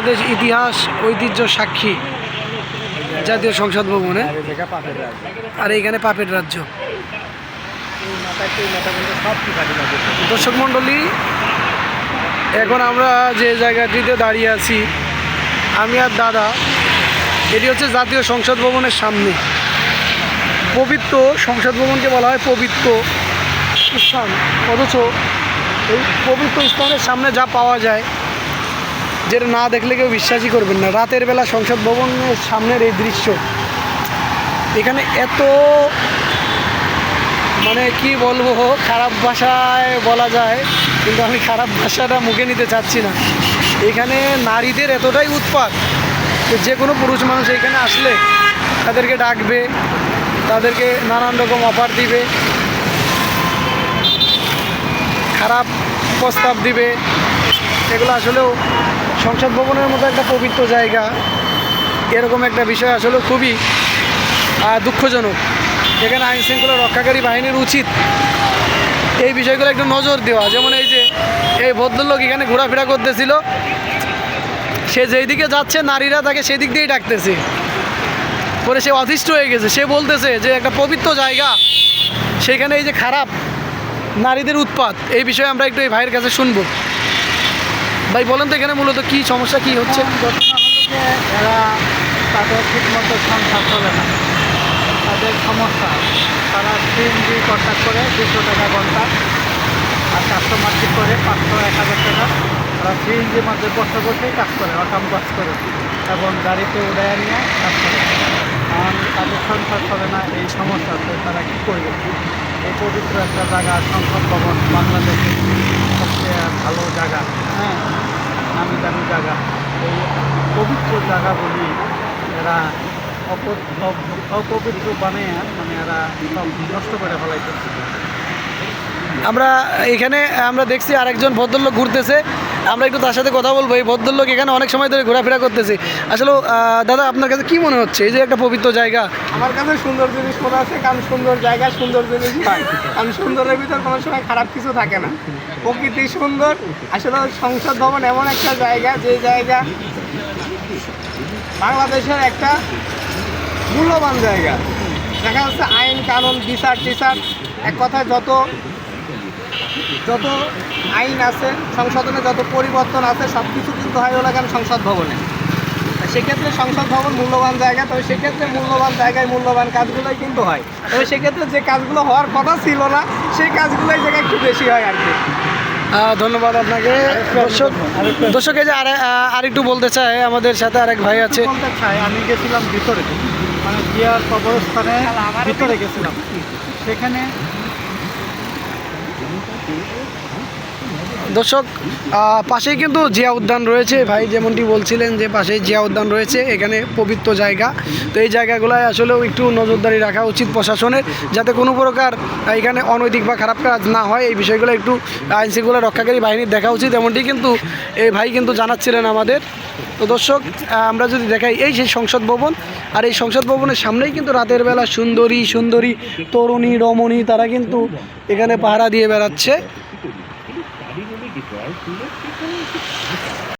বাংলাদেশ ইতিহাস ঐতিহ্য সাক্ষী জাতীয় সংসদ ভবনে, আর এইখানে পাপের রাজ্য। দর্শক মণ্ডলী, এখন আমরা যে জায়গাটিতে দাঁড়িয়ে আছি আমি আর দাদা, এটি হচ্ছে জাতীয় সংসদ ভবনের সামনে। পবিত্র সংসদ ভবনকে বলা হয় পবিত্র স্থান, অথচ এই পবিত্র স্থানের সামনে যা পাওয়া যায় যেটা না দেখলে কেউ বিশ্বাসই করবেন না। রাতের বেলা সংসদ ভবনের সামনের এই দৃশ্য, এখানে এত মানে কি বলবো, খারাপ ভাষায় বলা যায়, কিন্তু আমি খারাপ ভাষাটা মুখে নিতে চাচ্ছি না। এখানে নারীদের এতটাই উৎপাত যে কোনো পুরুষ মানুষ এখানে আসলে তাদেরকে ডাকবে, তাদেরকে নানান রকম অফার দিবে, খারাপ প্রস্তাব দিবে। এগুলো আসলেও সংসদ ভবনের মতো একটা পবিত্র জায়গা, এরকম একটা বিষয় আসলে খুবই দুঃখজনক। এখানে আইন শৃঙ্খলা রক্ষাকারী বাহিনীর উচিত এই বিষয়গুলো একটু নজর দেওয়া। যেমন এই যে এই ভদ্রলোক এখানে ঘোরাফেরা করতেছিল, সে যেই দিকে যাচ্ছে নারীরা তাকে সেদিক দিয়েই ডাকতেছে, পরে সে অতিষ্ঠ হয়ে গেছে। সে বলতেছে যে একটা পবিত্র জায়গা, সেখানে এই যে খারাপ নারীদের উৎপাত, এই বিষয়ে আমরা একটু এই ভাইয়ের কাছে শুনবো। ভাই বলেন তো এখানে মূলত কী সমস্যা, কী হচ্ছে? ঘটনা হলো যে এরা তাদের ঠিকমতো সংসার চলে না, তাদের সমস্যা। তারা সিএনজি কন্ট্যাক্ট করে 200 টাকা ঘন্টা, আর কাস্টমারকে করে 500-1000 টাকা। তারা সিএনজির মধ্যে বসে বসেই কাজ করে, অকাম কাজ করে, এবং গাড়িতে উড়াইয়া নিয়ে কাজ করে। কারণ তাদের সংসার চলে না, এই সমস্যা। তো তারা কী করবে? এই পবিত্র একটা জায়গা সংসদ ভবন, বাংলাদেশের সবচেয়ে ভালো জায়গা, হ্যাঁ, নামি দামি জায়গা। এই পবিত্র জায়গাগুলি এরা অপবিত্র বানিয়ে মানে এরা সব নষ্ট করে ফেলাইতেছে। আমরা এখানে দেখছি আরেকজন ভদ্রলোক ঘুরতেছে, আমরা একটু তার সাথে কথা বলবো। এই ভদ্রলোক এখানে অনেক সময় ধরে ঘোরাফেরা করতেছে। আসলে দাদা, আপনার কাছে কি মনে হচ্ছে এই যে একটা পবিত্র জায়গা? আমার কাছে সুন্দর জিনিস মনে আছে, কারণ সুন্দর জায়গা সুন্দর জিনিস পায়, কারণ সুন্দরের ভিতর কোনো সময় খারাপ কিছু থাকে না। প্রকৃতি সুন্দর। আসলে সংসদ ভবন এমন একটা জায়গা, যে জায়গা বাংলাদেশের একটা মূল্যবান জায়গা। দেখা যাচ্ছে আইন কানুন বিচার টিচার, এক কথায় যত আইন আছে সংশোধনে, যত পরিবর্তন আছে, সব কিছু কিন্তু হয় হলো কেন সংসদ ভবনে। সেক্ষেত্রে সংসদ ভবন মূল্যবান জায়গা। তবে সেক্ষেত্রে মূল্যবান জায়গায় মূল্যবান কাজগুলোই কিন্তু হয়। তবে সেক্ষেত্রে যে কাজগুলো হওয়ার কথা ছিল না, সেই কাজগুলোই জায়গায় একটু বেশি হয় আর কি। ধন্যবাদ আপনাকে। দর্শক এই যে আরেকটু বলতে চাই, আমাদের সাথে আরেক ভাই আছে। বলতে চাই, আমি গেছিলাম ভিতরে, মানে জিয়ার কবরস্থানে ভিতরে গেছিলাম। সেখানে দর্শক, পাশেই কিন্তু জিয়া উদ্যান রয়েছে। ভাই যেমনটি বলছিলেন যে পাশেই জিয়া উদ্যান রয়েছে, এখানে পবিত্র জায়গা। তো এই জায়গাগুলোয় আসলেও একটু নজরদারি রাখা উচিত প্রশাসনের, যাতে কোনো প্রকার এখানে অনৈতিক বা খারাপ কাজ না হয়। এই বিষয়গুলো একটু আইনশৃঙ্খলা রক্ষাকারী বাহিনীর দেখা উচিত, এমনটি কিন্তু এই ভাই কিন্তু জানাচ্ছিলেন আমাদের। তো দর্শক, আমরা যদি দেখাই, এই সেই সংসদ ভবন, আর এই সংসদ ভবনের সামনেই কিন্তু রাতের বেলা সুন্দরী তরুণী রমণী তারা কিন্তু এখানে পাহারা দিয়ে বেড়াচ্ছে।